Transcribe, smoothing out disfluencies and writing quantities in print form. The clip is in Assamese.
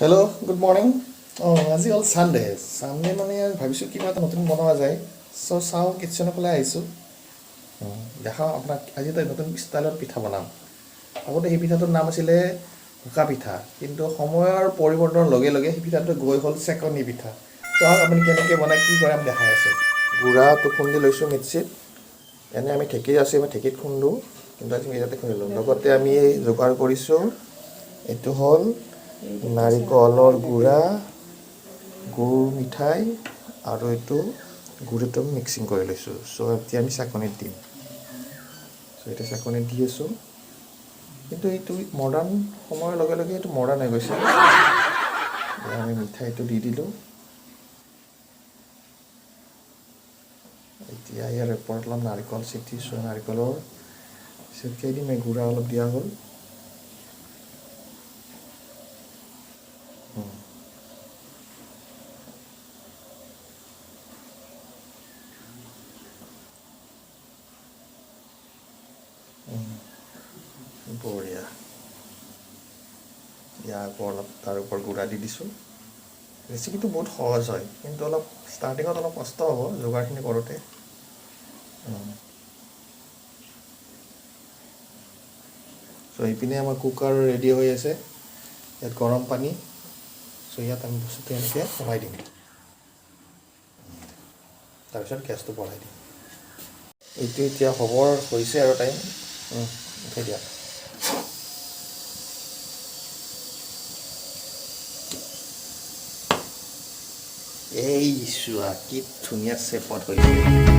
Hello' good morning. আজি হ'ল ছানডে মানে ভাবিছোঁ কিবা এটা নতুন বনোৱা যায়। চাওঁ কিটচেনৰ ফালে আহিছোঁ। দেখাওঁ আপোনাক আজি এটা নতুন ষ্টাইলত পিঠা বনাম। আগতে সেই পিঠাটোৰ নাম আছিলে বোকা পিঠা, কিন্তু সময়ৰ পৰিৱৰ্তনৰ লগে লগে সেই পিঠাটো গৈ হ'ল চেকনি পিঠা। চাওক আপুনি কেনেকৈ বনাই কি কৰে আমি দেখাই আছোঁ। গুড়াটো খুন্দি লৈছোঁ মিক্সিত। এনে আমি ঢেঁকী আছে মই ঢেঁকীত খুন্দোঁ, কিন্তু আজি মিক্সিতে খুন্দিলোঁ। লগতে আমি যোগাৰ কৰিছোঁ, এইটো হ'ল নাৰিকলৰ গুড়া, গুড় মিঠাই আৰু এইটো গুড়টো মিক্সিং কৰি লৈছোঁ। এতিয়া আমি চাকনিত দিম। এতিয়া চাকনিত দি আছোঁ, কিন্তু এইটো মডাৰ্ণ সময়ৰ লগে লগে এইটো মডাৰ্ণ হৈ গৈছে। আমি মিঠাইটো দি দিলোঁ। এতিয়া ইয়াৰ ওপৰত অলপ নাৰিকল চেটিছোঁ, নাৰিকলৰ ছটিয়াই দিম। এই গুড়া অলপ দিয়া হ'ল। বঢ়িয়া। ইয়াৰ আকৌ অলপ তাৰ ওপৰত গুড়া দি দিছোঁ। ৰেচিপিটো বহুত সহজ হয়, কিন্তু অলপ ষ্টাৰ্টিঙত অলপ কষ্ট হ'ব যোগাৰখিনি কৰোঁতে। এইপিনে আমাৰ কুকাৰ ৰেডি হৈ আছে। ইয়াত গৰম পানী। ইয়াত আমি বস্তুটো এনেকৈ সোমাই দিম, তাৰপিছত গেছটো বঢ়াই দিম। এইটো এতিয়া হ'বৰ হৈছে আৰু টাইম উঠাই দিয়া। এই চোৱা কি ধুনীয়া চেপত হৈছে।